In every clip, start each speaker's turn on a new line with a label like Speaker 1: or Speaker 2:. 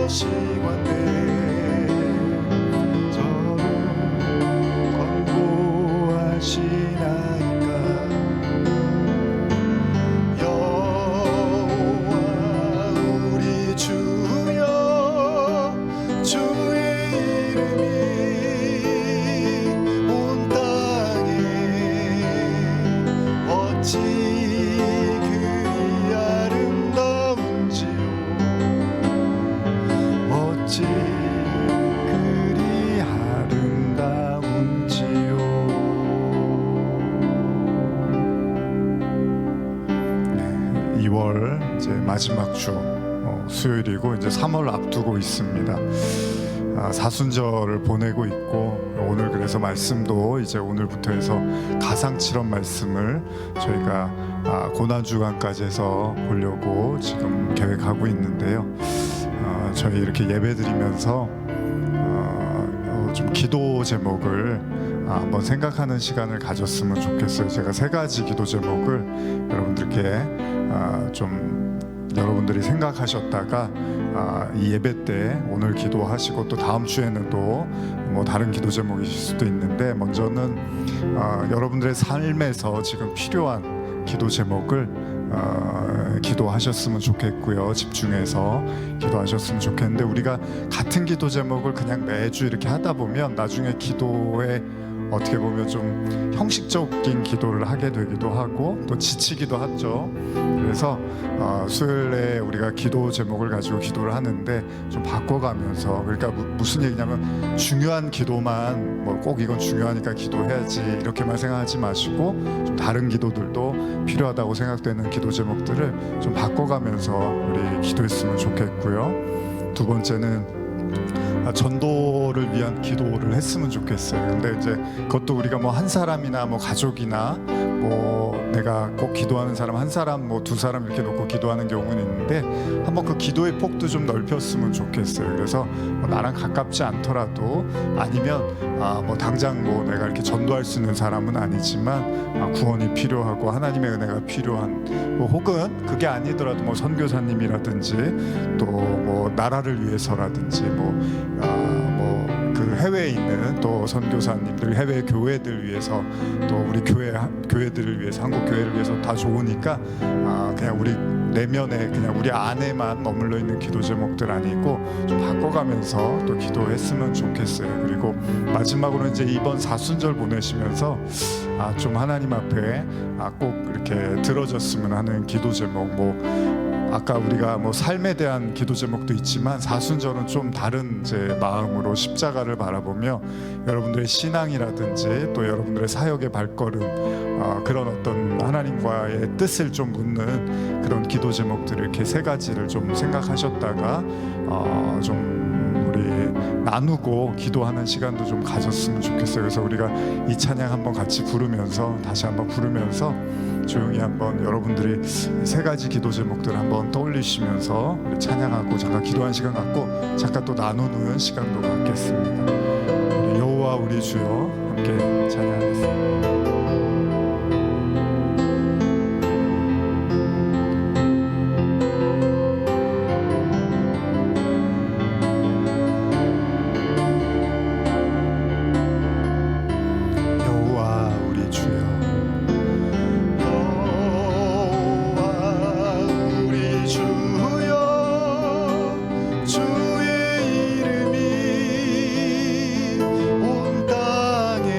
Speaker 1: 시간대 저를 권고하시나이까. 여호와 우리 주여 주의 이름이 온 땅에 어찌 그리 아름다운지요. 어찌 그리 아름다운지요. 2월 이제 마지막 주 수요일이고 이제 3월 앞두고 있습니다. 사순절을 보내고 있고 오늘 그래서 말씀도 이제 오늘부터 해서 가상칠언 말씀을 저희가 고난주간까지 해서 보려고 지금 계획하고 있는데요. 저희 이렇게 예배드리면서 좀 기도 제목을 한번 생각하는 시간을 가졌으면 좋겠어요. 제가 3가지 기도 제목을 여러분들께 좀 여러분들이 생각하셨다가 이 예배 때 오늘 기도하시고 또 다음 주에는 또 뭐 다른 기도 제목이실 수도 있는데, 먼저는 여러분들의 삶에서 지금 필요한 기도 제목을 기도하셨으면 좋겠고요. 집중해서 기도하셨으면 좋겠는데, 우리가 같은 기도 제목을 그냥 매주 이렇게 하다 보면 나중에 기도에 어떻게 보면 좀 형식적인 기도를 하게 되기도 하고 또 지치기도 하죠. 그래서 수요일에 우리가 기도 제목을 가지고 기도를 하는데 좀 바꿔가면서, 그러니까 무슨 얘기냐면 중요한 기도만 뭐 꼭 이건 중요하니까 기도해야지 이렇게만 생각하지 마시고 좀 다른 기도들도 필요하다고 생각되는 기도 제목들을 좀 바꿔가면서 우리 기도했으면 좋겠고요. 2번째는 전도를 위한 기도를 했으면 좋겠어요. 근데 이제 그것도 우리가 뭐 한 사람이나 뭐 가족이나 뭐 내가 꼭 기도하는 사람 한 사람 뭐 2사람 이렇게 놓고 기도하는 경우는 있는데, 한번 그 기도의 폭도 좀 넓혔으면 좋겠어요. 그래서 뭐 나랑 가깝지 않더라도, 아니면 뭐 당장 뭐 내가 이렇게 전도할 수 있는 사람은 아니지만 구원이 필요하고 하나님의 은혜가 필요한, 뭐 혹은 그게 아니더라도 뭐 선교사님이라든지 또 뭐 나라를 위해서라든지 그 해외에 있는 또 선교사님들, 해외 교회들 위해서, 또 우리 교회들을 위해서, 한국 교회를 위해서 다 좋으니까 그냥 우리 내면에 그냥 우리 안에만 머물러 있는 기도 제목들 아니고 좀 바꿔가면서 또 기도했으면 좋겠어요. 그리고 마지막으로 이제 이번 사순절 보내시면서 좀 하나님 앞에 꼭 이렇게 들어졌으면 하는 기도 제목, 뭐 아까 우리가 뭐 삶에 대한 기도 제목도 있지만 사순절은 좀 다른 제 마음으로 십자가를 바라보며 여러분들의 신앙이라든지 또 여러분들의 사역의 발걸음, 그런 어떤 하나님과의 뜻을 좀 묻는 그런 기도 제목들을 이렇게 3가지를 좀 생각하셨다가 좀 우리 나누고 기도하는 시간도 좀 가졌으면 좋겠어요. 그래서 우리가 이 찬양 한번 같이 부르면서, 다시 한번 부르면서 조용히 한번 여러분들이 3가지 기도 제목들 한번 떠올리시면서 우리 찬양하고 잠깐 기도한 시간 갖고 잠깐 또 나누는 시간도 갖겠습니다. 우리 여호와 우리 주여 함께 찬양하겠습니다. 주의 이름이 온 땅에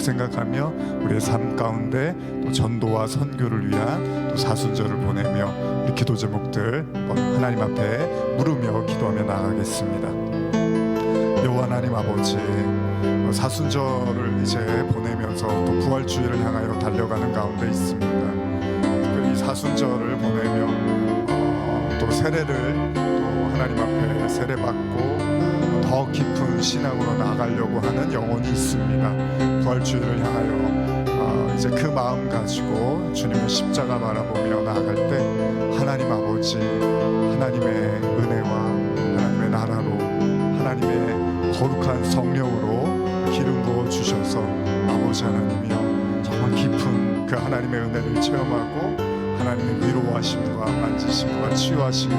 Speaker 1: 생각하며 우리의 삶 가운데 또 전도와 선교를 위한 또 사순절을 보내며 우리 기도 제목들 하나님 앞에 물으며 기도하며 나가겠습니다. 여호와 하나님 아버지, 사순절을 이제 보내면서 또 부활주일을 향하여 달려가는 가운데 있습니다. 이 사순절을 보내며 또 세례를 또 하나님 앞에 세례받고 더 깊은 신앙으로 나아가려고 하는 영혼이 있습니다. 부활주일을 향하여 이제 그 마음 가지고 주님의 십자가 바라보며 나아갈 때 하나님 아버지, 하나님의 은혜와 하나님의 나라로 하나님의 거룩한 성령으로 기름 부어 주셔서 아버지 하나님이여 정말 깊은 그 하나님의 은혜를 체험하고 하나님의 위로하심과 만지심과 치유하심이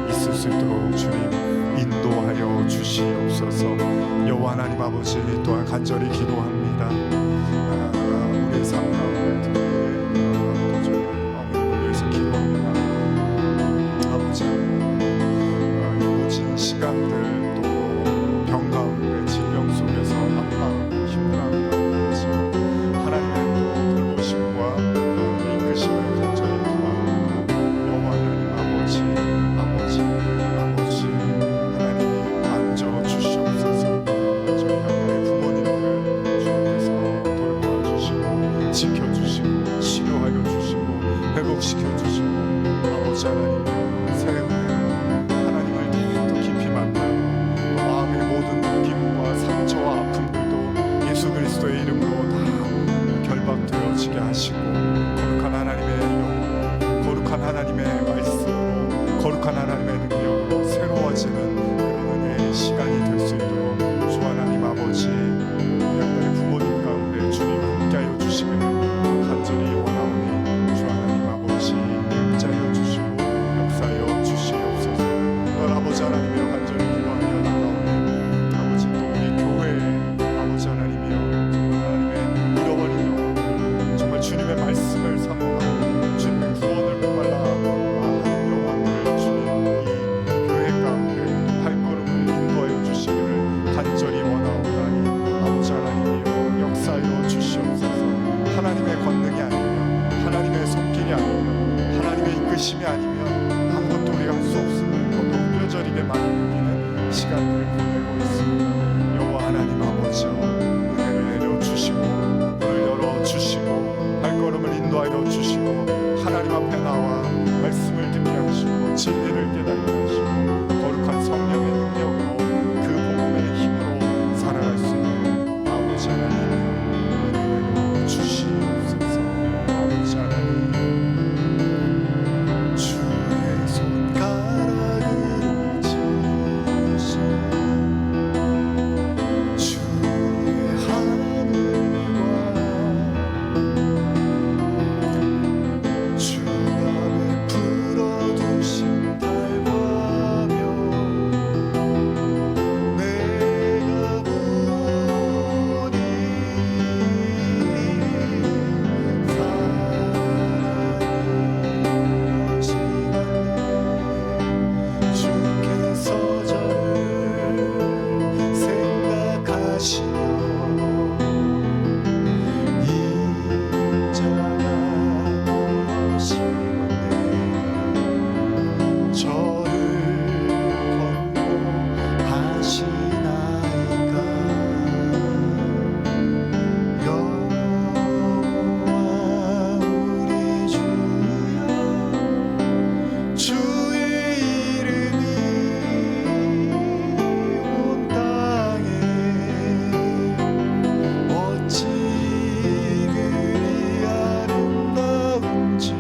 Speaker 1: 있을 수 있도록 주님 인도하여 주시옵소서. 여호와 하나님 아버지, 또한 간절히 기도합니다. 우리의 삶 가운데 특별히 어머니를 위해서 기도합니다. 아버지 하나님, 이 모진 시간들 또 병 가운데 질병 속에서 아파하고 힘들어하는 가운데 있지만 하나님의 또 돌보심과 이끄심을 간절히 구합니다. 여호와 하나님 아버지 하나님이 만져 주시옵소서. 저희 하나님의 부모님들 주님께서 돌보아 주시고 지켜주시고 치료하여 주시고 회복시켜 주시고 아버지 하나님 새 은혜로 하나님을 더 깊이 만나고 마음의 모든 느낌과 상처와 아픔들도 예수 그리스도의 이름으로 다 결박되어지게 하시고 거룩한 하나님의 영, 거룩한 하나님의 말씀으로 거룩한 하나님의 능력으로 새로워지는 그런 은혜의 시간이 될 수 있도록 주 하나님 아버지, 양날의 부모님 가운데 주님 함께하여 주시기를 간절히 원하오니 주 하나님 아버지 임자여 주시고 역사여 주시옵소서. 또한 아버지 하나님이여 간절히 기도하며 나가오니 아버지 또 우리 교회에 아버지 하나님이여 하나님의 잃어버린 영혼들 정말 주님의 말씀을 사모하고 주님의 구원을 목말라 하는 영혼들을 주님 이 교회 가운데 발걸음을 인도하여 주시기를 간절히 원하오니 아버지 하나님이여 역사하여 주시옵소서. 하나님의 권능이 아니면 하나님의 손길이 아니면 하나님의 이끄심이 아니면 아무것도 우리가 할 수 없음을 더더욱 뼈저리게 많이 느끼는 시간들을 보내고 있습니다. 여호와 하나님 아버지여 은혜를 내려주시고 문을 열어주시고 발걸음을 인도하여 주시고 하나님 앞에 나와 말씀을 듣게 하시고 진리를 깨닫게 하시고 거룩한 성령의 능력으로 그 복음의 힘으로 살아갈 수 있는 아버지 하나님 은혜 내려주시옵소서. 아버지 하나님 주의 손가락으로 지으신 주의 하늘과 주가 베풀어 두신 달과 며 내가 보니 사랑이 시간에 주께서 저를 생각하시며 인자가 오시건대 저를 권고하시나이까. 여호와 우리 주여 주의 이름이 온 땅에 어찌 그리 아름다운지요.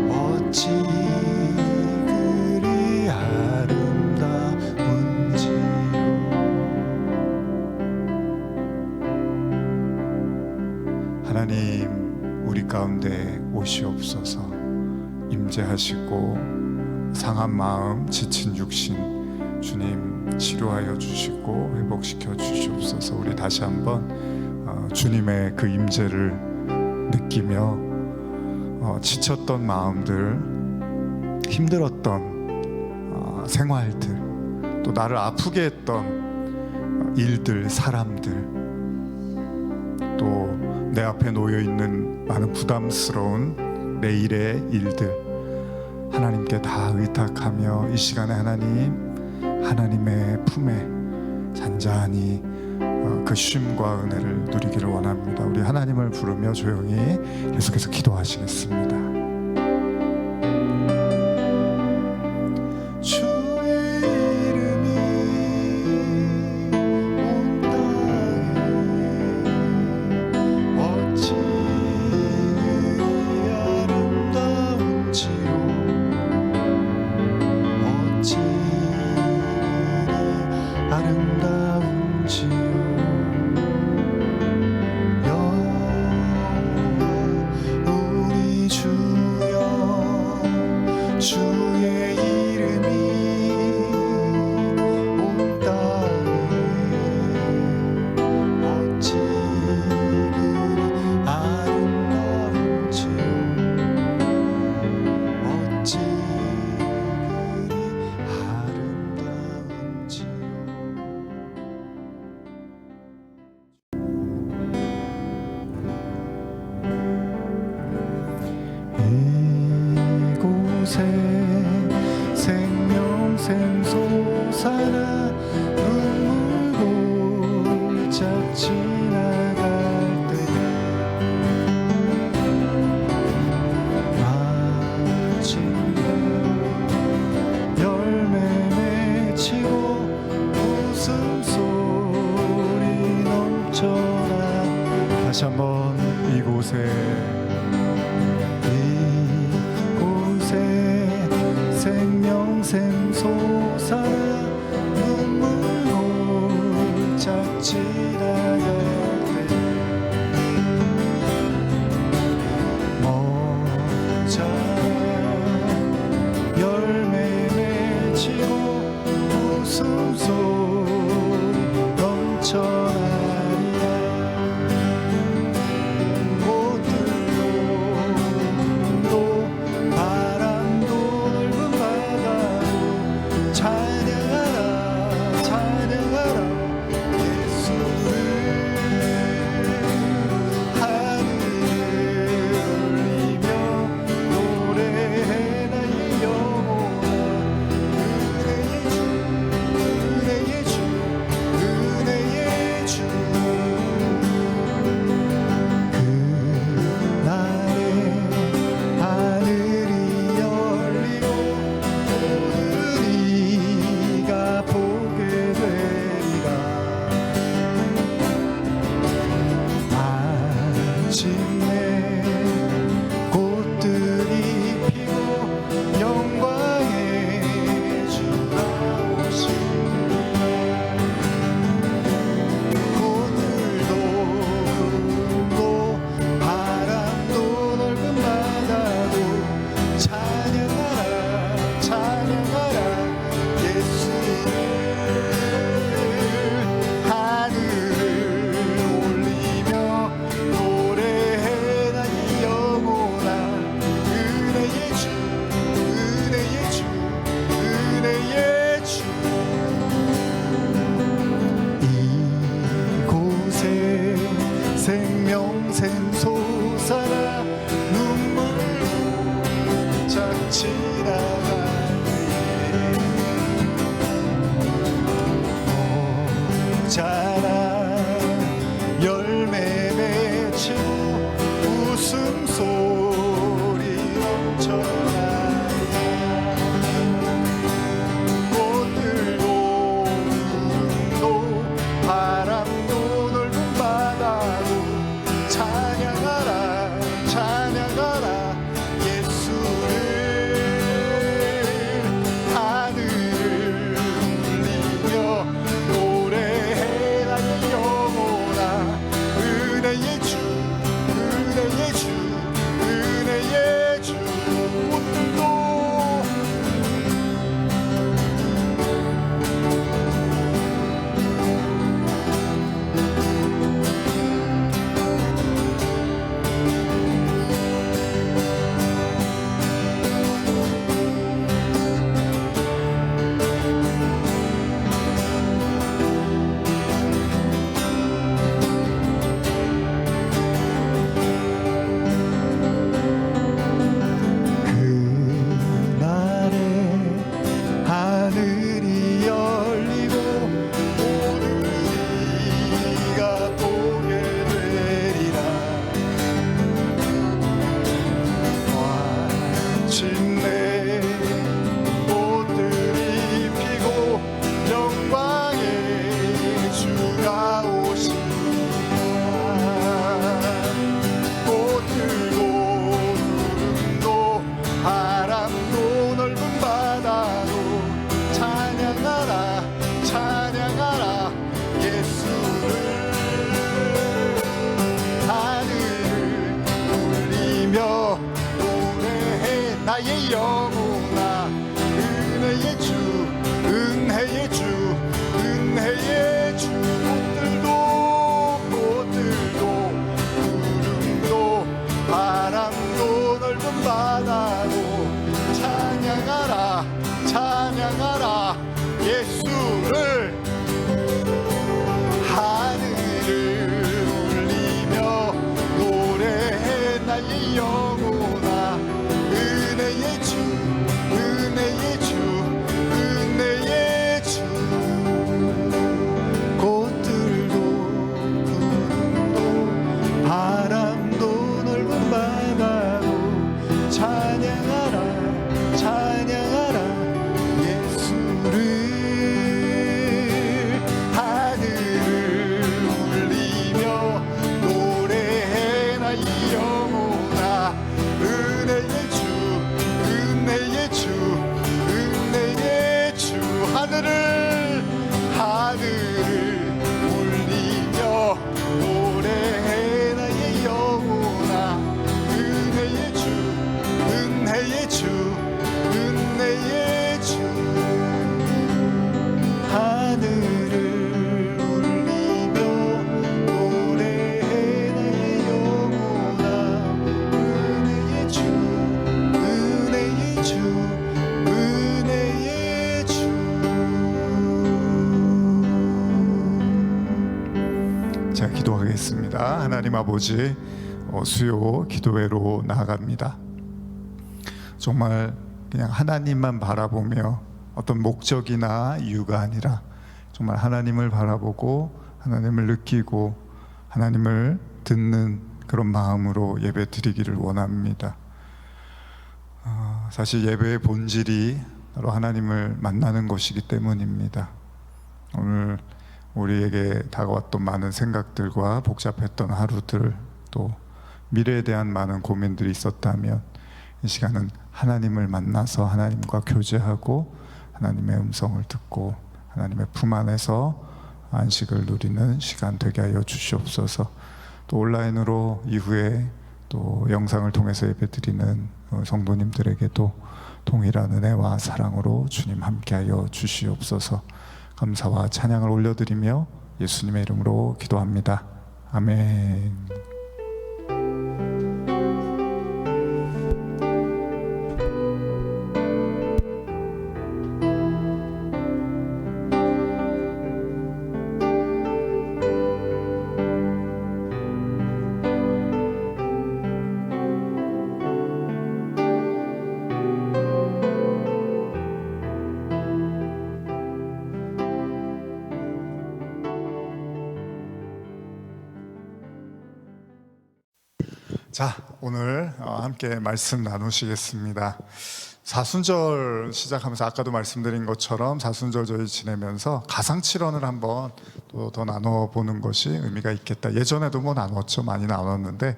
Speaker 1: 어찌 그리 아름다운지요. 하나님 우리 가운데 오시옵소서. 임재하시고 상한 마음 지친 육신 주님 치료하여 주시고 회복시켜 주시옵소서. 우리 다시 한번 주님의 그 임재를 느끼며 지쳤던 마음들, 힘들었던 생활들, 또 나를 아프게 했던 일들, 사람들 또 내 앞에 놓여 있는 많은 부담스러운 내일의 일들 하나님께 다 의탁하며 이 시간에 하나님의 품에 잔잔히 그 쉼과 은혜를 누리기를 원합니다. 우리 하나님을 부르며 조용히 계속해서 기도하시겠습니다. 생명샘 솟아나 눈물 골짝 지나갈 때가 마침내 열매 맺히고 웃음소리 넘쳐나 다시 한번 이곳에 생명샘 솟아나 눈물 골짝 지나갈 때 먹자라 열매 맺히고 웃음소리 넘쳐나리라 꽃들도 바람도 넓은 찬양하라 찬양하라 예수를 하늘을 올리며 노래해 나의 영혼아 은혜의 주 은혜의 주 그날에 하늘이 열리고 우리가 보게 되리라 마침내 꽃들이 피고 영광의 주가 오시리라 꽃들도 구름도 바람도 넓은 바다도 찬양하라 찬양하라 예수를 하늘을 올리며 노래해 나의 영혼아 은혜의 주 은혜의 주 은혜의 주 이곳에 생명샘 솟아나 눈물 골짝 지나갈 자라 열매 맺히고 웃음소리 넘쳐나리라 꽃들도 구름도 바람도 넓은 바다도 찬양하라 찬양하라 예수를 하늘을 울리며 노래해 나의 영혼아 은혜의 주 은혜의 주 은혜의 주 꽃들도 나의 영혼아 은혜의 주 은혜의 주 은혜의 주 꽃들도 구름도 바람도 넓은 바다도 찬양하라 찬양하라 예수를 하늘을 울리며 노래해 나의 영혼아 은혜의 주 은혜의 주 은혜의 주 하늘을 울리며 노래해 나의 영혼아 은혜의 주 은혜의 주 은혜의 주 하늘을 울리며 노래해 나의 영혼아 은혜의 주 은혜의 주 은혜의 주. 자, 기도하겠습니다. 하나님 아버지, 수요 기도회로 나아갑니다. 정말 그냥 하나님만 바라보며 어떤 목적이나 이유가 아니라 정말 하나님을 바라보고 하나님을 느끼고 하나님을 듣는 그런 마음으로 예배 드리기를 원합니다. 사실 예배의 본질이 바로 하나님을 만나는 것이기 때문입니다. 오늘 우리에게 다가왔던 많은 생각들과 복잡했던 하루들, 또 미래에 대한 많은 고민들이 있었다면 이 시간은 하나님을 만나서 하나님과 교제하고 하나님의 음성을 듣고 하나님의 품 안에서 안식을 누리는 시간 되게 하여 주시옵소서. 또 온라인으로 이후에 또 영상을 통해서 예배드리는 성도님들에게도 동일한 은혜와 사랑으로 주님 함께하여 주시옵소서. 감사와 찬양을 올려드리며 예수님의 이름으로 기도합니다. 아멘. 자, 오늘 함께 말씀 나누시겠습니다. 사순절 시작하면서 아까도 말씀드린 것처럼 사순절 저희 지내면서 가상칠언을 한번 또 더 나눠보는 것이 의미가 있겠다. 예전에도 뭐 나눴죠. 많이 나눴는데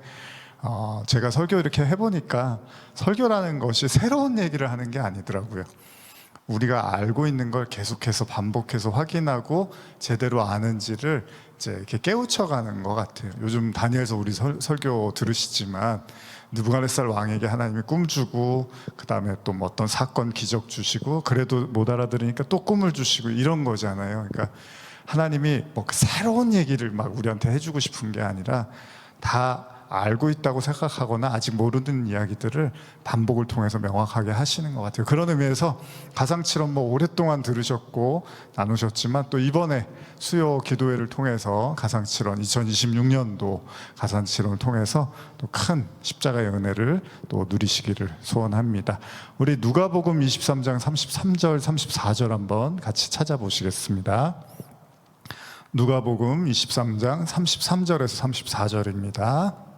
Speaker 1: 제가 설교 이렇게 해보니까 설교라는 것이 새로운 얘기를 하는 게 아니더라고요. 우리가 알고 있는 걸 계속해서 반복해서 확인하고 제대로 아는지를 이제 이렇게 깨우쳐가는 것 같아요. 요즘 다니엘서 우리 설교 들으시지만 느부갓네살 왕에게 하나님이 꿈 주고 그 다음에 또 뭐 어떤 사건 기적 주시고 그래도 못 알아들으니까 또 꿈을 주시고 이런 거잖아요. 그러니까 하나님이 뭐 새로운 얘기를 막 우리한테 해주고 싶은 게 아니라 다 알고 있다고 생각하거나 아직 모르는 이야기들을 반복을 통해서 명확하게 하시는 것 같아요. 그런 의미에서 가상칠언 뭐 오랫동안 들으셨고 나누셨지만 또 이번에 수요 기도회를 통해서 가상칠언 2026년도 가상칠언을 통해서 또 큰 십자가의 은혜를 또 누리시기를 소원합니다. 우리 누가복음 23장 33절 34절 한번 같이 찾아보시겠습니다. 누가복음 23장 33절에서 34절입니다.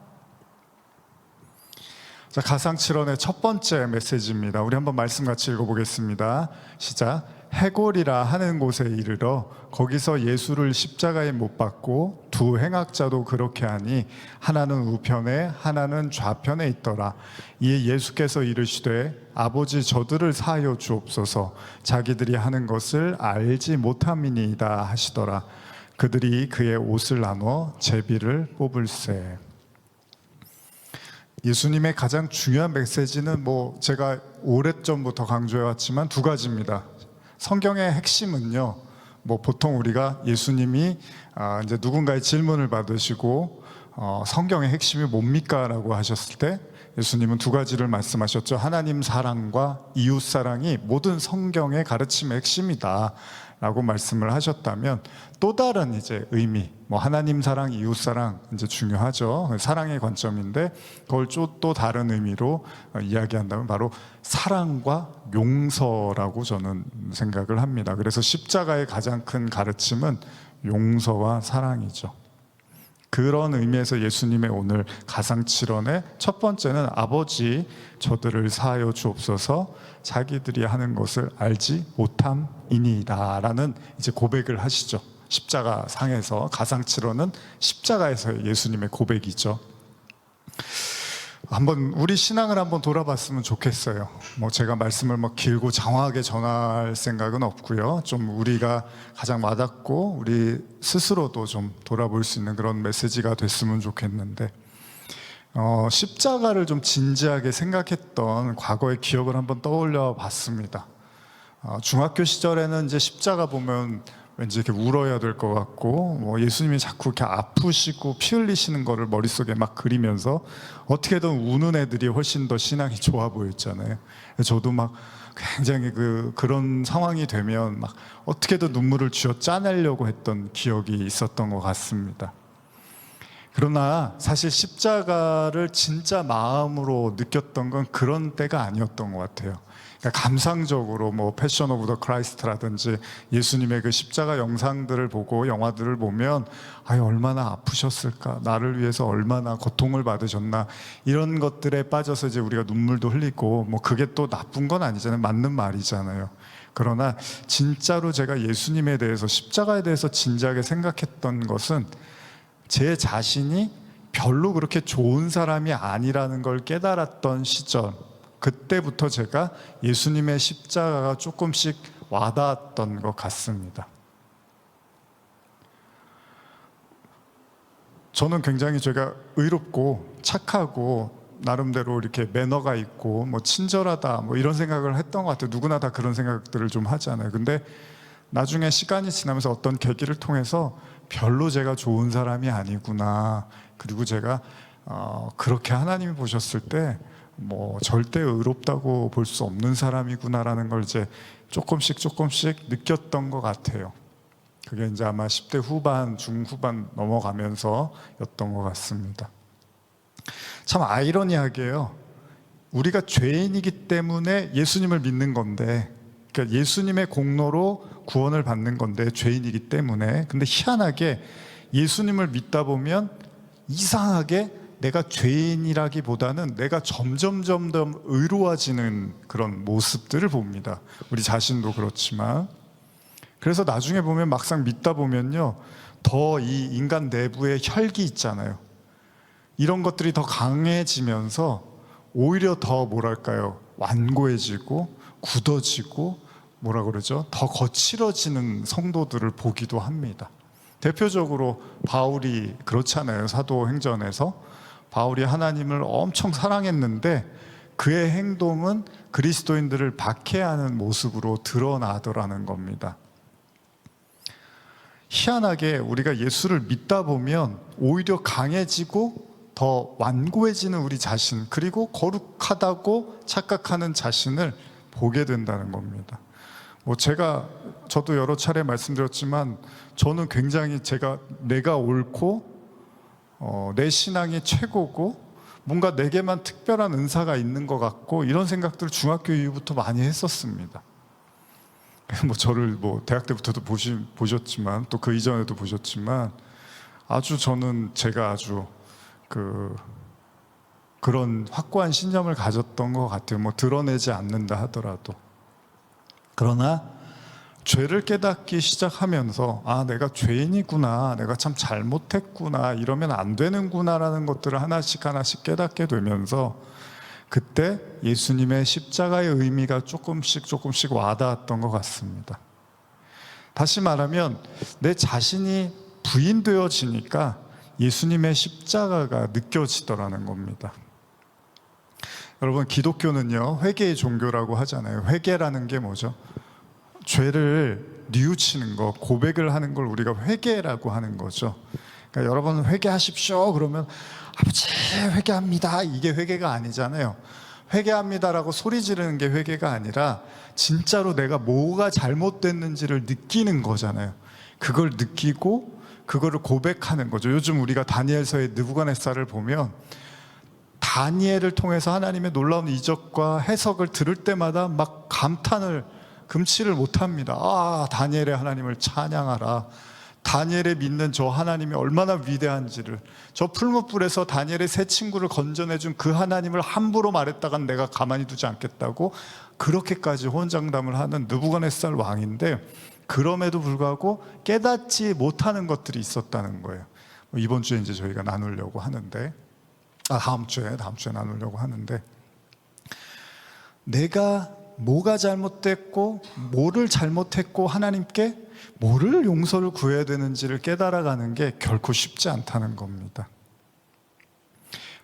Speaker 1: 자, 가상칠언의 첫 번째 메시지입니다. 우리 한번 말씀 같이 읽어보겠습니다. 시작. 해골이라 하는 곳에 이르러 거기서 예수를 십자가에 못 박고 두 행악자도 그렇게 하니 하나는 우편에 하나는 좌편에 있더라. 이에 예수께서 이르시되 아버지 저들을 사하여 주옵소서 자기들이 하는 것을 알지 못함이니이다 하시더라. 그들이 그의 옷을 나눠 제비를 뽑을세. 예수님의 가장 중요한 메시지는 뭐 제가 오랫전부터 강조해왔지만 두 가지입니다. 성경의 핵심은요, 뭐 보통 우리가 예수님이 이제 누군가의 질문을 받으시고 성경의 핵심이 뭡니까? 라고 하셨을 때 예수님은 두 가지를 말씀하셨죠. 하나님 사랑과 이웃 사랑이 모든 성경의 가르침의 핵심이다 라고 말씀을 하셨다면 또 다른 이제 의미, 뭐 하나님 사랑, 이웃 사랑 이제 중요하죠. 사랑의 관점인데 그걸 또 다른 의미로 이야기한다면 바로 사랑과 용서라고 저는 생각을 합니다. 그래서 십자가의 가장 큰 가르침은 용서와 사랑이죠. 그런 의미에서 예수님의 오늘 가상칠언의 첫 번째는 아버지 저들을 사하여 주옵소서 자기들이 하는 것을 알지 못함이니이다 라는 이제 고백을 하시죠. 십자가 상에서 가상칠언은 십자가에서의 예수님의 고백이죠. 한번 우리 신앙을 한번 돌아봤으면 좋겠어요. 뭐 제가 말씀을 뭐 길고 장황하게 전할 생각은 없고요. 좀 우리가 가장 와닿고 우리 스스로도 좀 돌아볼 수 있는 그런 메시지가 됐으면 좋겠는데, 십자가를 좀 진지하게 생각했던 과거의 기억을 한번 떠올려 봤습니다. 중학교 시절에는 이제 십자가 보면 왠지 이렇게 울어야 될 것 같고, 뭐 예수님이 자꾸 이렇게 아프시고 피 흘리시는 거를 머릿속에 막 그리면서 어떻게든 우는 애들이 훨씬 더 신앙이 좋아 보였잖아요. 저도 막 굉장히 그런 상황이 되면 막 어떻게든 눈물을 쥐어 짜내려고 했던 기억이 있었던 것 같습니다. 그러나 사실 십자가를 진짜 마음으로 느꼈던 건 그런 때가 아니었던 것 같아요. 그러니까 감상적으로 뭐 패션 오브 더 크라이스트라든지 예수님의 그 십자가 영상들을 보고 영화들을 보면 얼마나 아프셨을까, 나를 위해서 얼마나 고통을 받으셨나, 이런 것들에 빠져서 이제 우리가 눈물도 흘리고, 뭐 그게 또 나쁜 건 아니잖아요. 맞는 말이잖아요. 그러나 진짜로 제가 예수님에 대해서, 십자가에 대해서 진지하게 생각했던 것은 제 자신이 별로 그렇게 좋은 사람이 아니라는 걸 깨달았던 시절, 그때부터 제가 예수님의 십자가가 조금씩 와닿았던 것 같습니다. 저는 굉장히 제가 의롭고 착하고 나름대로 이렇게 매너가 있고 뭐 친절하다 뭐 이런 생각을 했던 것 같아요. 누구나 다 그런 생각들을 좀 하잖아요. 근데 나중에 시간이 지나면서 어떤 계기를 통해서 별로 제가 좋은 사람이 아니구나, 그리고 제가 그렇게 하나님이 보셨을 때 뭐 절대 의롭다고 볼 수 없는 사람이구나라는 걸 이제 조금씩 느꼈던 것 같아요. 그게 이제 아마 10대 후반, 중후반 넘어가면서였던 것 같습니다. 참 아이러니하게요, 우리가 죄인이기 때문에 예수님을 믿는 건데, 그러니까 예수님의 공로로 구원을 받는 건데 죄인이기 때문에, 근데 희한하게 예수님을 믿다 보면 이상하게 내가 죄인이라기보다는 내가 점점 의로워지는 그런 모습들을 봅니다. 우리 자신도 그렇지만. 그래서 나중에 보면 막상 믿다 보면요, 더 이 인간 내부의 혈기 있잖아요. 이런 것들이 더 강해지면서 오히려 더 뭐랄까요, 완고해지고 굳어지고 뭐라 그러죠? 더 거칠어지는 성도들을 보기도 합니다. 대표적으로 바울이 그렇잖아요. 사도행전에서 바울이 하나님을 엄청 사랑했는데 그의 행동은 그리스도인들을 박해하는 모습으로 드러나더라는 겁니다. 희한하게 우리가 예수를 믿다 보면 오히려 강해지고 더 완고해지는 우리 자신, 그리고 거룩하다고 착각하는 자신을 보게 된다는 겁니다. 뭐 저도 여러 차례 말씀드렸지만 저는 굉장히 내가 옳고 내 신앙이 최고고 뭔가 내게만 특별한 은사가 있는 것 같고, 이런 생각들을 중학교 이후부터 많이 했었습니다. 뭐 저를 뭐 대학 때부터도 보셨지만 또 그 이전에도 보셨지만 제가 아주 그런 확고한 신념을 가졌던 것 같아요. 뭐 드러내지 않는다 하더라도. 그러나 죄를 깨닫기 시작하면서 내가 죄인이구나, 내가 참 잘못했구나, 이러면 안 되는구나라는 것들을 하나씩 깨닫게 되면서 그때 예수님의 십자가의 의미가 조금씩 와닿았던 것 같습니다. 다시 말하면 내 자신이 부인되어지니까 예수님의 십자가가 느껴지더라는 겁니다. 여러분, 기독교는요, 회개의 종교라고 하잖아요. 회개라는 게 뭐죠? 죄를 뉘우치는 거, 고백을 하는 걸 우리가 회개라고 하는 거죠. 그러니까 여러분 회개하십시오 그러면 아버지 회개합니다, 이게 회개가 아니잖아요. 회개합니다라고 소리 지르는 게 회개가 아니라 진짜로 내가 뭐가 잘못됐는지를 느끼는 거잖아요. 그걸 느끼고 그거를 고백하는 거죠. 요즘 우리가 다니엘서의 느부갓네살을 보면 다니엘을 통해서 하나님의 놀라운 이적과 해석을 들을 때마다 막 감탄을 금치를 못합니다. 아, 다니엘의 하나님을 찬양하라. 다니엘의 믿는 저 하나님이 얼마나 위대한지를, 저 풀무불에서 다니엘의 세 친구를 건져내준 그 하나님을 함부로 말했다간 내가 가만히 두지 않겠다고 그렇게까지 호언장담을 하는 느부갓네살 왕인데, 그럼에도 불구하고 깨닫지 못하는 것들이 있었다는 거예요. 이번 주에 이제 저희가 나누려고 하는데, 다음 주에 나누려고 하는데, 내가 뭐가 잘못됐고 뭐를 잘못했고 하나님께 뭐를 용서를 구해야 되는지를 깨달아가는 게 결코 쉽지 않다는 겁니다.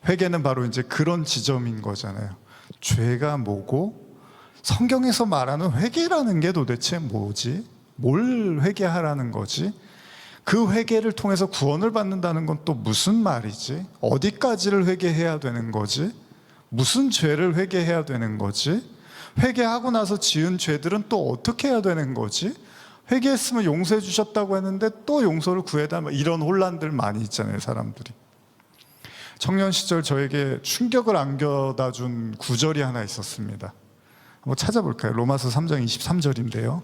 Speaker 1: 회개는 바로 이제 그런 지점인 거잖아요. 죄가 뭐고, 성경에서 말하는 회개라는 게 도대체 뭐지? 뭘 회개하라는 거지? 그 회개를 통해서 구원을 받는다는 건 또 무슨 말이지? 어디까지를 회개해야 되는 거지? 무슨 죄를 회개해야 되는 거지? 회개하고 나서 지은 죄들은 또 어떻게 해야 되는 거지? 회개했으면 용서해 주셨다고 했는데 또 용서를 구해달라, 이런 혼란들 많이 있잖아요, 사람들이. 청년 시절 저에게 충격을 안겨다 준 구절이 하나 있었습니다. 한번 찾아볼까요? 로마서 3장 23절인데요.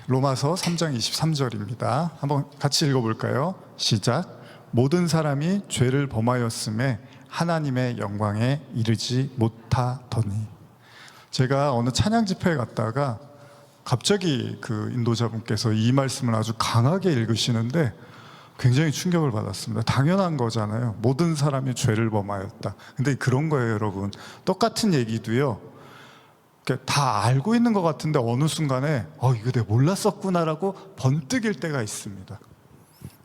Speaker 1: 로마서 3장 23절입니다. 한번 같이 읽어볼까요? 시작. 모든 사람이 죄를 범하였음에 하나님의 영광에 이르지 못하더니. 제가 어느 찬양 집회에 갔다가 갑자기 그 인도자분께서 이 말씀을 아주 강하게 읽으시는데 굉장히 충격을 받았습니다. 당연한 거잖아요. 모든 사람이 죄를 범하였다. 근데 그런 거예요, 여러분. 똑같은 얘기도요, 다 알고 있는 것 같은데 어느 순간에 이거 내가 몰랐었구나라고 번뜩일 때가 있습니다.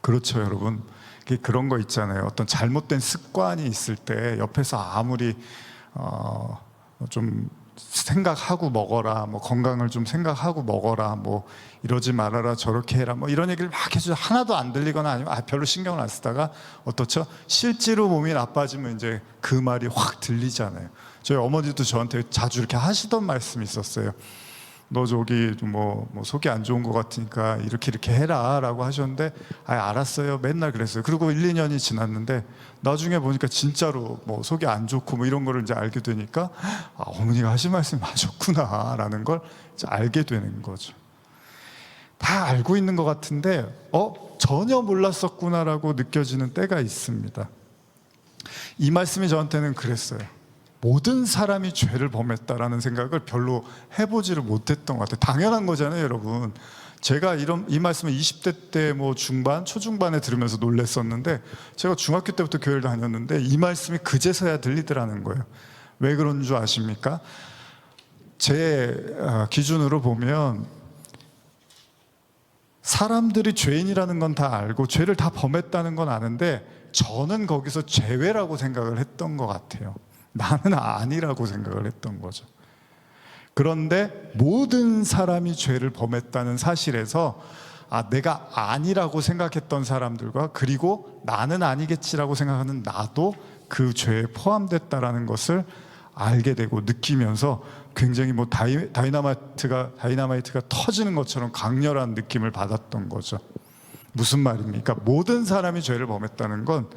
Speaker 1: 그렇죠, 여러분. 그런 거 있잖아요. 어떤 잘못된 습관이 있을 때 옆에서 아무리 좀 생각하고 먹어라, 뭐 건강을 좀 생각하고 먹어라, 뭐 이러지 말아라, 저렇게 해라, 뭐 이런 얘기를 막 해주죠. 하나도 안 들리거나 아니면 별로 신경을 안 쓰다가 어떻죠? 실제로 몸이 나빠지면 이제 그 말이 확 들리잖아요. 저희 어머니도 저한테 자주 이렇게 하시던 말씀이 있었어요. 너 저기 뭐 속이 안 좋은 것 같으니까 이렇게 해라 라고 하셨는데, 알았어요, 맨날 그랬어요. 그리고 1, 2년이 지났는데 나중에 보니까 진짜로 뭐 속이 안 좋고 뭐 이런 거를 이제 알게 되니까 어머니가 하신 말씀이 맞았구나 라는 걸 이제 알게 되는 거죠. 다 알고 있는 것 같은데 전혀 몰랐었구나 라고 느껴지는 때가 있습니다. 이 말씀이 저한테는 그랬어요. 모든 사람이 죄를 범했다라는 생각을 별로 해보지를 못했던 것 같아요. 당연한 거잖아요, 여러분. 제가 이 말씀을 20대 때 뭐 중반, 초중반에 들으면서 놀랬었는데, 제가 중학교 때부터 교회를 다녔는데 이 말씀이 그제서야 들리더라는 거예요. 왜 그런 줄 아십니까? 제 기준으로 보면 사람들이 죄인이라는 건 다 알고 죄를 다 범했다는 건 아는데, 저는 거기서 죄외라고 생각을 했던 것 같아요. 나는 아니라고 생각을 했던 거죠. 그런데 모든 사람이 죄를 범했다는 사실에서 내가 아니라고 생각했던 사람들과, 그리고 나는 아니겠지라고 생각하는 나도 그 죄에 포함됐다라는 것을 알게 되고 느끼면서 굉장히 뭐 다이나마이트가 터지는 것처럼 강렬한 느낌을 받았던 거죠. 무슨 말입니까? 모든 사람이 죄를 범했다는 건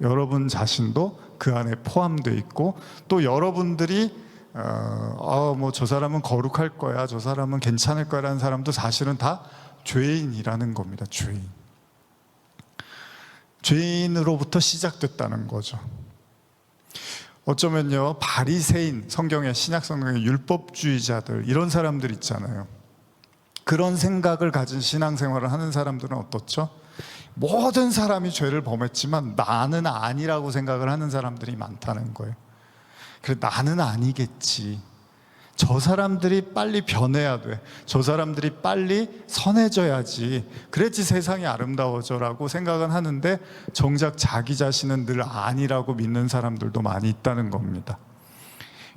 Speaker 1: 여러분 자신도 그 안에 포함되어 있고, 또 여러분들이 뭐 저 사람은 거룩할 거야, 저 사람은 괜찮을 거라는 사람도 사실은 다 죄인이라는 겁니다. 죄인으로부터 시작됐다는 거죠. 어쩌면요, 바리새인, 신약 성경의 율법주의자들, 이런 사람들 있잖아요. 그런 생각을 가진 신앙생활을 하는 사람들은 어떻죠? 모든 사람이 죄를 범했지만 나는 아니라고 생각을 하는 사람들이 많다는 거예요. 그래, 나는 아니겠지. 저 사람들이 빨리 변해야 돼. 저 사람들이 빨리 선해져야지. 그래야지 세상이 아름다워져라고 생각은 하는데, 정작 자기 자신은 늘 아니라고 믿는 사람들도 많이 있다는 겁니다.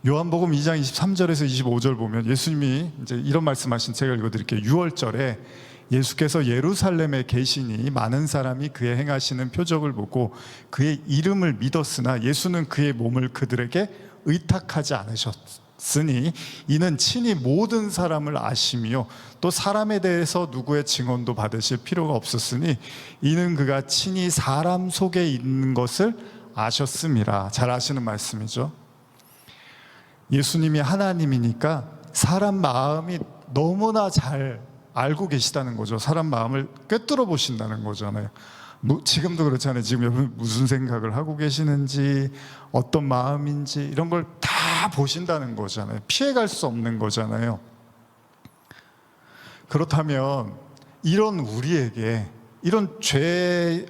Speaker 1: 요한복음 2장 23절에서 25절 보면 예수님이 이제 이런 말씀하신 제가 읽어드릴게요. 6월절에 예수께서 예루살렘에 계시니 많은 사람이 그의 행하시는 표적을 보고 그의 이름을 믿었으나 예수는 그의 몸을 그들에게 의탁하지 않으셨으니 이는 친히 모든 사람을 아시며 또 사람에 대해서 누구의 증언도 받으실 필요가 없었으니 이는 그가 친히 사람 속에 있는 것을 아셨음이라. 잘 아시는 말씀이죠. 예수님이 하나님이니까 사람 마음이 너무나 잘 알고 계시다는 거죠. 사람 마음을 꿰뚫어 보신다는 거잖아요. 지금도 그렇잖아요. 지금 여러분 무슨 생각을 하고 계시는지, 어떤 마음인지 이런 걸 다 보신다는 거잖아요. 피해갈 수 없는 거잖아요. 그렇다면 이런 우리에게 이런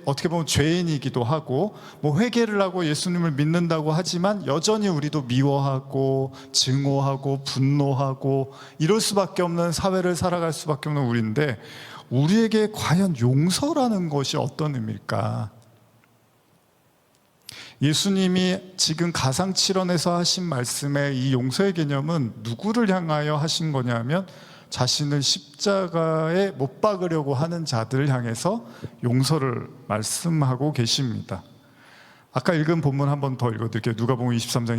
Speaker 1: 어떻게 보면 죄인이기도 하고 회개를 하고 예수님을 믿는다고 하지만 여전히 우리도 미워하고 증오하고 분노하고 이럴 수밖에 없는 사회를 살아갈 수밖에 없는 우리인데, 우리에게 과연 용서라는 것이 어떤 의미일까? 예수님이 지금 가상칠언에서 하신 말씀의 이 용서의 개념은 누구를 향하여 하신 거냐면 자신을 십자가에 못 박으려고 하는 자들을 향해서 용서를 말씀하고 계십니다. 아까 읽은 본문 한 번 더 읽어드릴게요. 누가복음 23장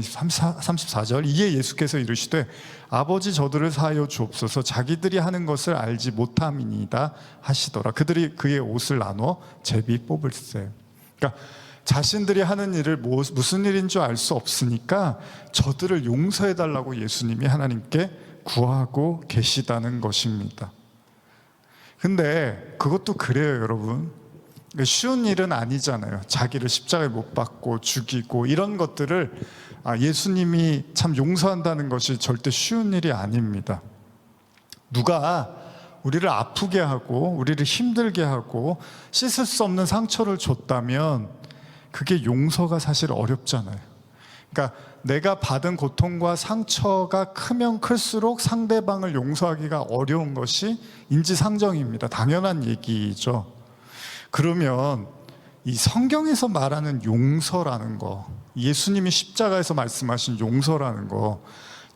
Speaker 1: 34절. 이에 예수께서 이르시되 아버지 저들을 사하여 주옵소서 자기들이 하는 것을 알지 못함이니이다 하시더라. 그들이 그의 옷을 나눠 제비 뽑을세. 그러니까 자신들이 하는 일을 무슨 일인 줄 알 수 없으니까 저들을 용서해달라고 예수님이 하나님께 구하고 계시다는 것입니다. 근데 그것도 그래요, 여러분. 쉬운 일은 아니잖아요. 자기를 십자가에 못 박고 죽이고 이런 것들을 예수님이 참 용서한다는 것이 절대 쉬운 일이 아닙니다. 누가 우리를 아프게 하고 우리를 힘들게 하고 씻을 수 없는 상처를 줬다면 그게 용서가 사실 어렵잖아요. 그러니까 내가 받은 고통과 상처가 크면 클수록 상대방을 용서하기가 어려운 것이 인지상정입니다. 당연한 얘기죠. 그러면 이 성경에서 말하는 용서라는 거, 예수님이 십자가에서 말씀하신 용서라는 거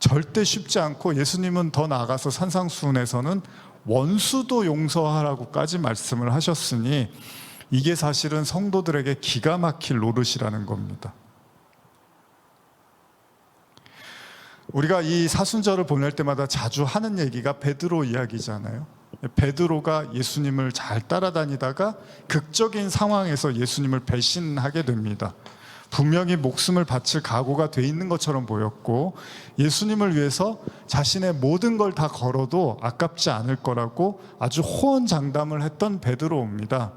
Speaker 1: 절대 쉽지 않고, 예수님은 더 나아가서 산상수훈에서는 원수도 용서하라고까지 말씀을 하셨으니 이게 사실은 성도들에게 기가 막힐 노릇이라는 겁니다. 우리가 이 사순절을 보낼 때마다 자주 하는 얘기가 베드로 이야기잖아요. 베드로가 예수님을 잘 따라다니다가 극적인 상황에서 예수님을 배신하게 됩니다. 분명히 목숨을 바칠 각오가 돼 있는 것처럼 보였고 예수님을 위해서 자신의 모든 걸 다 걸어도 아깝지 않을 거라고 아주 호언장담을 했던 베드로입니다.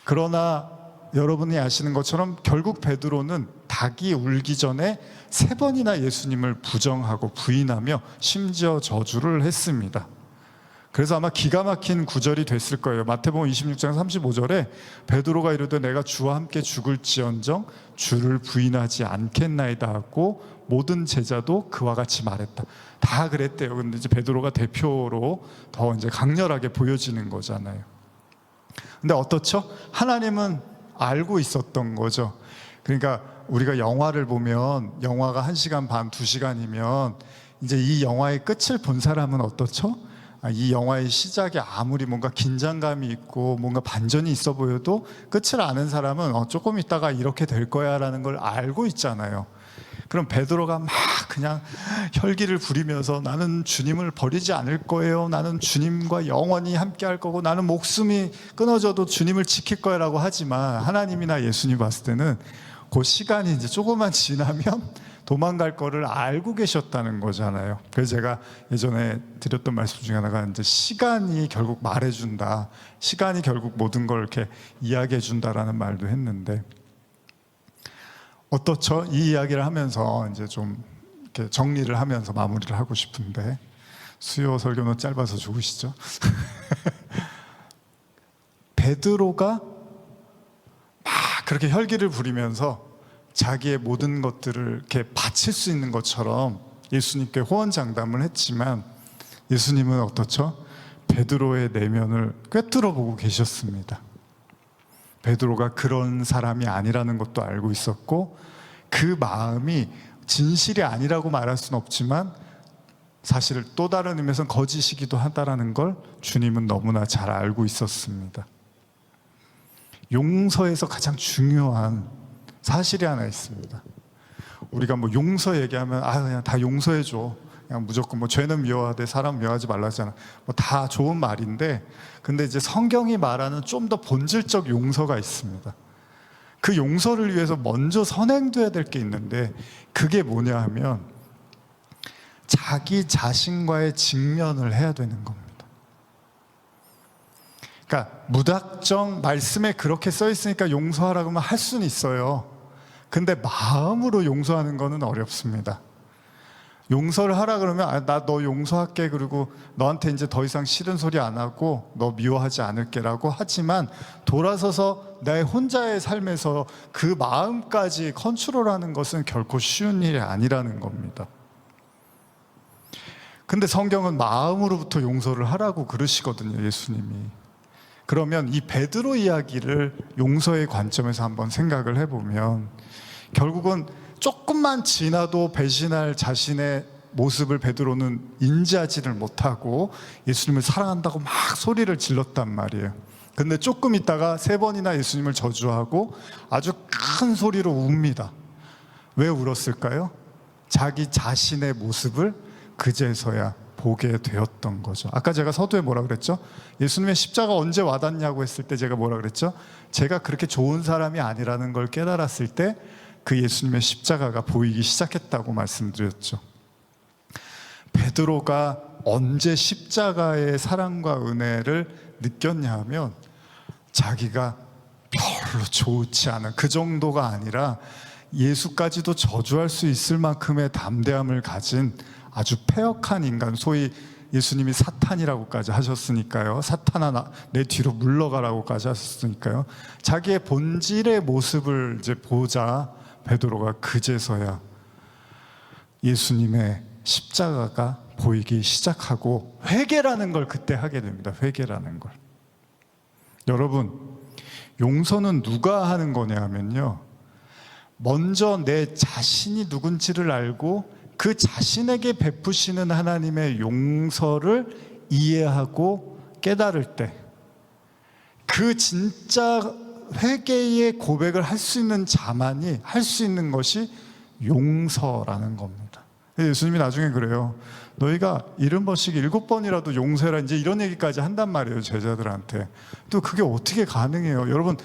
Speaker 1: 그러나 여러분이 아시는 것처럼 결국 베드로는 닭이 울기 전에 3번이나 예수님을 부정하고 부인하며 심지어 저주를 했습니다. 그래서 아마 기가 막힌 구절이 됐을 거예요. 마태복음 26장 35절에 베드로가 이르되 내가 주와 함께 죽을지언정 주를 부인하지 않겠나이다 하고 모든 제자도 그와 같이 말했다. 다 그랬대요. 근데 이제 베드로가 대표로 더 이제 강렬하게 보여지는 거잖아요. 근데 어떻죠? 하나님은 알고 있었던 거죠. 그러니까 우리가 영화를 보면 영화가 1시간 반, 2시간이면 이제 이 영화의 끝을 본 사람은 어떻죠? 이 영화의 시작에 아무리 뭔가 긴장감이 있고 뭔가 반전이 있어 보여도 끝을 아는 사람은 조금 있다가 이렇게 될 거야 라는 걸 알고 있잖아요. 그럼 베드로가 막 그냥 혈기를 부리면서 나는 주님을 버리지 않을 거예요, 나는 주님과 영원히 함께 할 거고 나는 목숨이 끊어져도 주님을 지킬 거야 라고 하지만 하나님이나 예수님 봤을 때는 그 시간이 이제 조금만 지나면 도망갈 거를 알고 계셨다는 거잖아요. 그래서 제가 예전에 드렸던 말씀 중에 하나가 이제 시간이 결국 말해준다, 시간이 결국 모든 걸 이렇게 이야기해준다라는 말도 했는데 어떻죠? 이 이야기를 하면서 이제 좀 이렇게 정리를 하면서 마무리를 하고 싶은데 수요 설교는 짧아서 좋으시죠? 베드로가 막 그렇게 혈기를 부리면서 자기의 모든 것들을 이렇게 바칠 수 있는 것처럼 예수님께 호언장담을 했지만 예수님은 어떻죠? 베드로의 내면을 꿰뚫어 보고 계셨습니다. 베드로가 그런 사람이 아니라는 것도 알고 있었고 그 마음이 진실이 아니라고 말할 수는 없지만 사실 또 다른 의미에서는 거짓이기도 하다라는 걸 주님은 너무나 잘 알고 있었습니다. 용서에서 가장 중요한 사실이 하나 있습니다. 우리가 뭐 용서 얘기하면 그냥 다 용서해줘, 그냥 무조건 뭐 죄는 미워하되 사람 미워하지 말라잖아, 뭐 다 좋은 말인데, 근데 이제 성경이 말하는 좀 더 본질적 용서가 있습니다. 그 용서를 위해서 먼저 선행돼야 될 게 있는데, 그게 뭐냐 하면 자기 자신과의 직면을 해야 되는 겁니다. 그러니까 무작정 말씀에 그렇게 써 있으니까 용서하라고 하면 할 수는 있어요. 근데 마음으로 용서하는 거는 어렵습니다. 용서를 하라 그러면 나 너 용서할게, 그리고 너한테 이제 더 이상 싫은 소리 안 하고 너 미워하지 않을게 라고 하지만, 돌아서서 내 혼자의 삶에서 그 마음까지 컨트롤하는 것은 결코 쉬운 일이 아니라는 겁니다. 근데 성경은 마음으로부터 용서를 하라고 그러시거든요, 예수님이. 그러면 이 베드로 이야기를 용서의 관점에서 한번 생각을 해보면, 결국은 조금만 지나도 배신할 자신의 모습을 베드로는 인지하지를 못하고 예수님을 사랑한다고 막 소리를 질렀단 말이에요. 근데 조금 있다가 3번이나 예수님을 저주하고 아주 큰 소리로 웁니다. 왜 울었을까요? 자기 자신의 모습을 그제서야 보게 되었던 거죠. 아까 제가 서두에 뭐라 그랬죠? 예수님의 십자가 언제 와닿냐고 했을 때 제가 뭐라 그랬죠? 제가 그렇게 좋은 사람이 아니라는 걸 깨달았을 때 그 예수님의 십자가가 보이기 시작했다고 말씀드렸죠. 베드로가 언제 십자가의 사랑과 은혜를 느꼈냐 하면, 자기가 별로 좋지 않은, 그 정도가 아니라 예수까지도 저주할 수 있을 만큼의 담대함을 가진 아주 패역한 인간, 소위 예수님이 사탄이라고까지 하셨으니까요. 사탄아 내 뒤로 물러가라고까지 하셨으니까요. 자기의 본질의 모습을 이제 보자 베드로가 그제서야 예수님의 십자가가 보이기 시작하고 회개라는 걸 그때 하게 됩니다. 회개라는 걸. 여러분, 용서는 누가 하는 거냐 하면요, 먼저 내 자신이 누군지를 알고 그 자신에게 베푸시는 하나님의 용서를 이해하고 깨달을 때, 그 진짜 회개의 고백을 할 수 있는 자만이 할 수 있는 것이 용서라는 겁니다. 예수님이 나중에 그래요. 너희가 70번씩 7번이라도 용서해라, 이제 이런 얘기까지 한단 말이에요, 제자들한테. 또 그게 어떻게 가능해요? 여러분,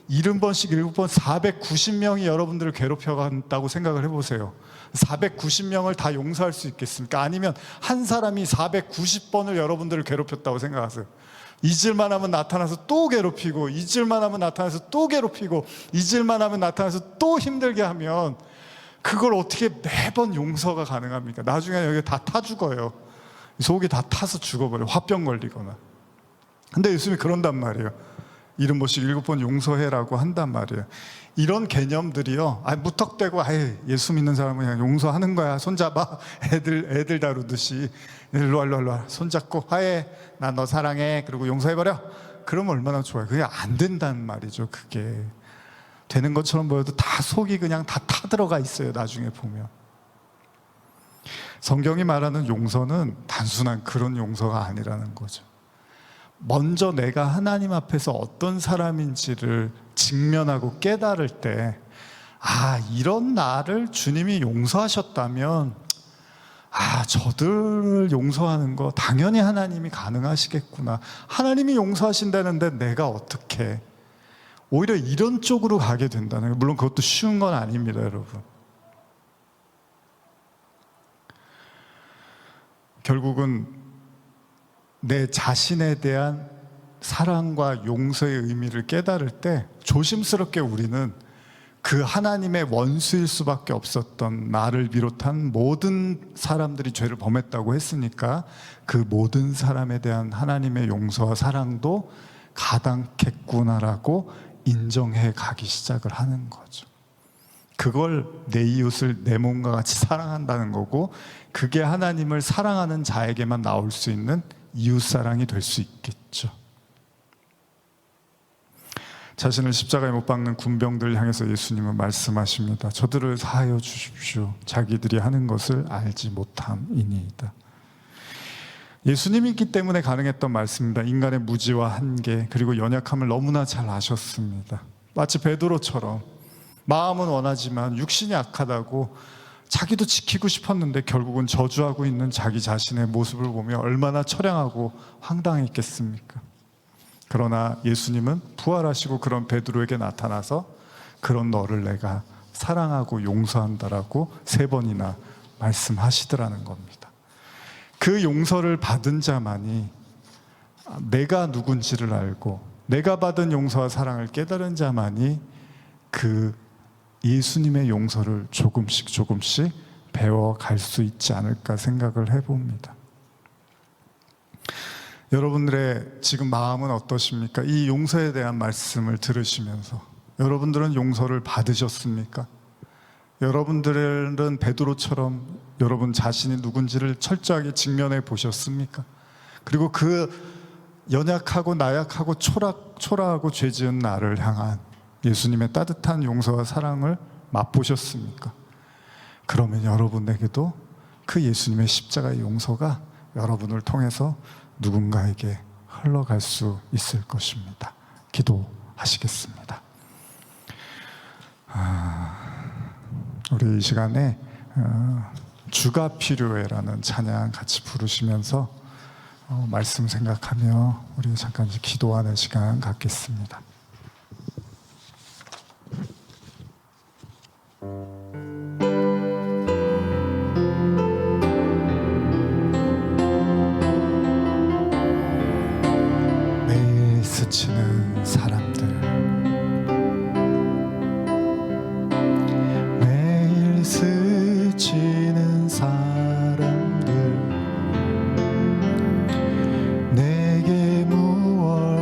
Speaker 1: 70번씩 7번 490명이 여러분들을 괴롭혀간다고 생각을 해보세요. 490명을 다 용서할 수 있겠습니까? 아니면 한 사람이 490번을 여러분들을 괴롭혔다고 생각하세요. 잊을만 하면 나타나서 또 괴롭히고, 잊을만 하면 나타나서 또 괴롭히고, 잊을만 하면 나타나서 또 힘들게 하면 그걸 어떻게 매번 용서가 가능합니까? 나중에 여기 다 타 죽어요. 속이 다 타서 죽어버려요. 화병 걸리거나. 근데 예수님이 그런단 말이에요. 70번씩 7번 용서해라고 한단 말이에요. 이런 개념들이요, 무턱대고 예수 믿는 사람은 그냥 용서하는 거야, 손잡아, 애들 다루듯이 일로 와 손잡고 나 너 사랑해, 그리고 용서해버려, 그러면 얼마나 좋아요. 그게 안 된다는 말이죠. 그게 되는 것처럼 보여도 다 속이 그냥 다 타들어가 있어요, 나중에 보면. 성경이 말하는 용서는 단순한 그런 용서가 아니라는 거죠. 먼저 내가 하나님 앞에서 어떤 사람인지를 직면하고 깨달을 때, 이런 나를 주님이 용서하셨다면 저들을 용서하는 거 당연히 하나님이 가능하시겠구나, 하나님이 용서하신다는데 내가 어떻게, 오히려 이런 쪽으로 가게 된다는 거예요. 물론 그것도 쉬운 건 아닙니다, 여러분. 결국은 내 자신에 대한 사랑과 용서의 의미를 깨달을 때 조심스럽게 우리는 그 하나님의 원수일 수밖에 없었던 나를 비롯한 모든 사람들이 죄를 범했다고 했으니까 그 모든 사람에 대한 하나님의 용서와 사랑도 가당했구나라고 인정해 가기 시작을 하는 거죠. 그걸 내 이웃을 내 몸과 같이 사랑한다는 거고, 그게 하나님을 사랑하는 자에게만 나올 수 있는 이웃사랑이 될 수 있겠죠. 자신을 십자가에 못 박는 군병들 향해서 예수님은 말씀하십니다. 저들을 사하여 주십시오. 자기들이 하는 것을 알지 못함이니이다. 예수님이 있기 때문에 가능했던 말씀입니다. 인간의 무지와 한계, 그리고 연약함을 너무나 잘 아셨습니다. 마치 베드로처럼 마음은 원하지만 육신이 악하다고 자기도 지키고 싶었는데 결국은 저주하고 있는 자기 자신의 모습을 보며 얼마나 처량하고 황당했겠습니까? 그러나 예수님은 부활하시고 그런 베드로에게 나타나서 그런 너를 내가 사랑하고 용서한다라고 3번이나 말씀하시더라는 겁니다. 그 용서를 받은 자만이 내가 누군지를 알고 내가 받은 용서와 사랑을 깨달은 자만이 그 예수님의 용서를 조금씩 배워갈 수 있지 않을까 생각을 해봅니다. 여러분들의 지금 마음은 어떠십니까? 이 용서에 대한 말씀을 들으시면서 여러분들은 용서를 받으셨습니까? 여러분들은 베드로처럼 여러분 자신이 누군지를 철저하게 직면해 보셨습니까? 그리고 그 연약하고 나약하고 초라하고 죄 지은 나를 향한 예수님의 따뜻한 용서와 사랑을 맛보셨습니까? 그러면 여러분에게도 그 예수님의 십자가의 용서가 여러분을 통해서 누군가에게 흘러갈 수 있을 것입니다. 기도하시겠습니다. 우리 이 시간에 주가 필요해라는 찬양 같이 부르시면서 말씀 생각하며 우리 잠깐 기도하는 시간 갖겠습니다. 매일 스치는 사람들, 매일 스치는 사람들, 내게 무얼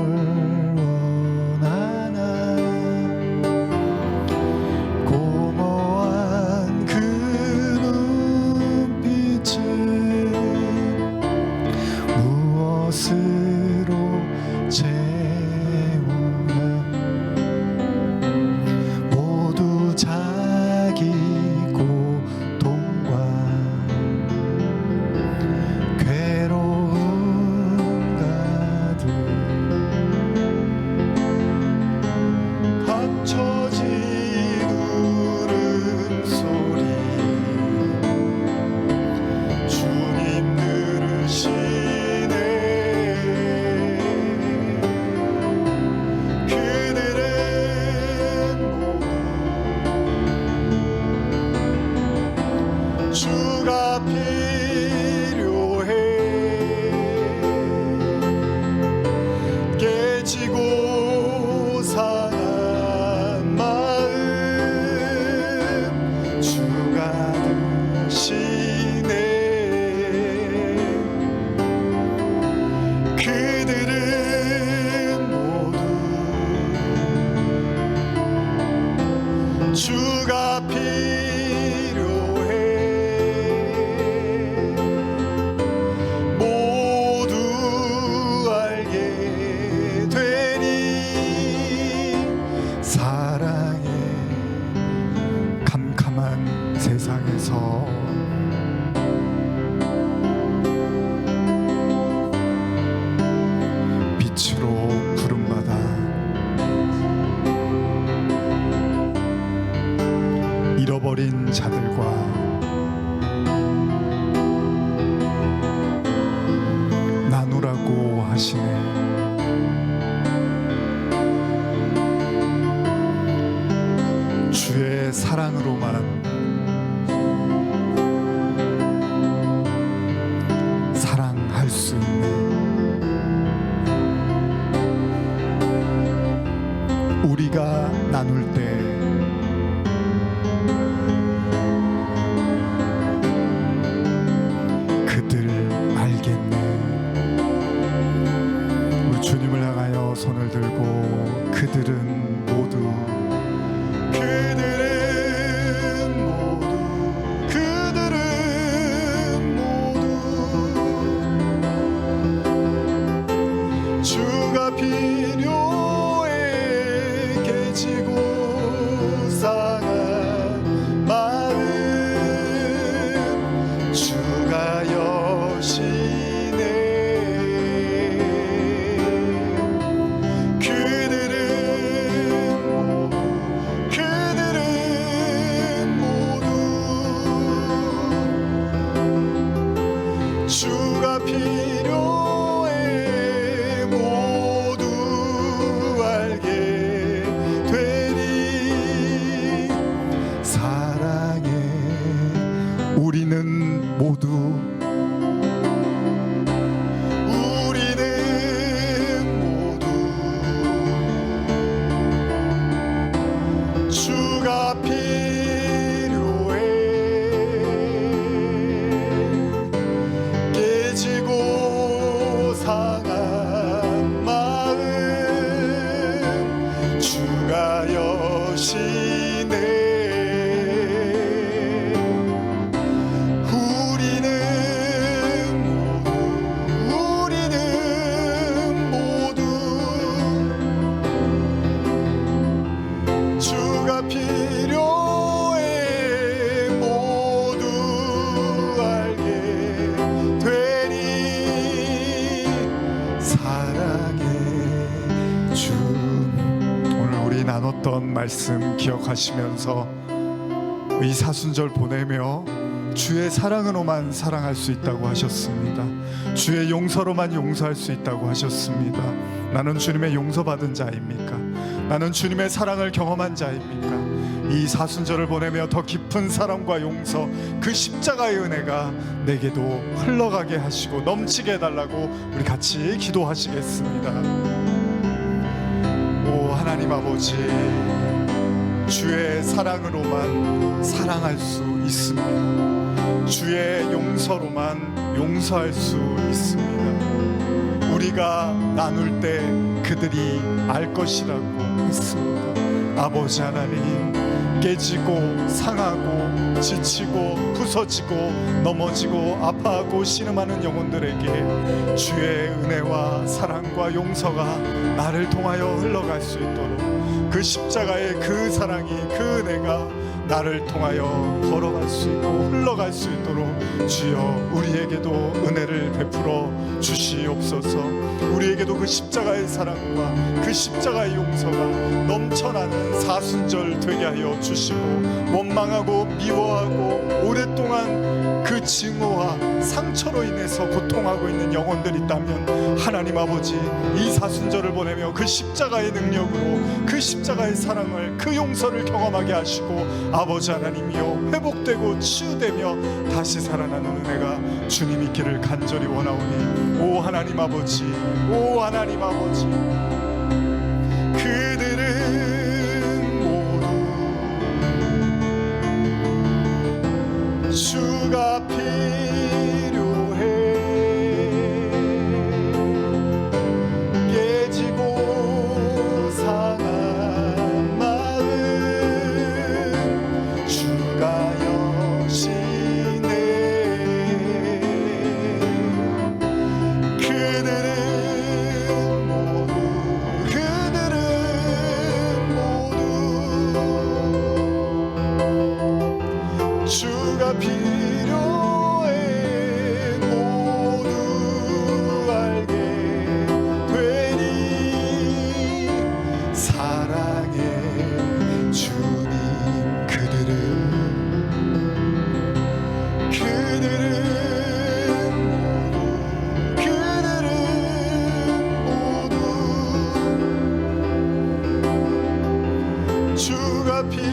Speaker 1: 원하나, 고모한 그 눈빛은 무엇으로 채우나, 모두 자기 고통과 괴로움 가득 감춰진 울음소리, 주님 들으시네. 그들은 모두 주가 필요해. 깨지고 상한 마음 주가 드시네. 그들은 모두 주가 필요해. 모두 알게 되니 사랑의 캄캄한 세상에서 빛으로 부름받아 잃어버린 자들과 나누라고 하시네. 주의 사랑으로만 사랑할 수 있네. 우리가 나눌 때 그들 알겠네. 우리 주님을 향하여 손을 들고 그들은 모두 주가 필요해. 들었던 말씀 기억하시면서 이 사순절 보내며 주의 사랑으로만 사랑할 수 있다고 하셨습니다. 주의 용서로만 용서할 수 있다고 하셨습니다. 나는 주님의 용서받은 자입니까? 나는 주님의 사랑을 경험한 자입니까? 이 사순절을 보내며 더 깊은 사랑과 용서, 그 십자가의 은혜가 내게도 흘러가게 하시고 넘치게 해달라고 우리 같이 기도하시겠습니다. 오 하나님 아버지, 주의 사랑으로만 사랑할 수 있습니다. 주의 용서로만 용서할 수 있습니다. 우리가 나눌 때 그들이 알 것이라고 했습니다. 아버지 하나님, 깨지고 상하고 지치고 부서지고 넘어지고 아파하고 신음하는 영혼들에게 주의 은혜와 사랑과 용서가 나를 통하여 흘러갈 수 있도록, 그 십자가의 그 사랑이, 그 은혜가 나를 통하여 걸어갈 수 있고 흘러갈 수 있도록 주여 우리에게도 은혜를 베풀어 주시옵소서. 우리에게도 그 십자가의 사랑과 그 십자가의 용서가 넘쳐나는 사순절 되게 하여 주시고, 원망하고 미워하고 오랫동안 그 증오와 상처로 인해서 고통하고 있는 영혼들이 있다면 하나님 아버지, 이 사순절을 보내며 그 십자가의 능력으로 그 십자가의 사랑을, 그 용서를 경험하게 하시고 아버지 하나님이여 회복되고 치유되며 다시 살아나는 은혜가 주님 있기를 간절히 원하오니, 오 하나님 아버지, 오 하나님 아버지, 그들은 모두 주가 필요해. 깨지고 상한 마음 주가 여시네. 그들은 모두 주가 필요해. 모두 알게 되니 사랑의 주님. 그들은 모두 주가 필요해.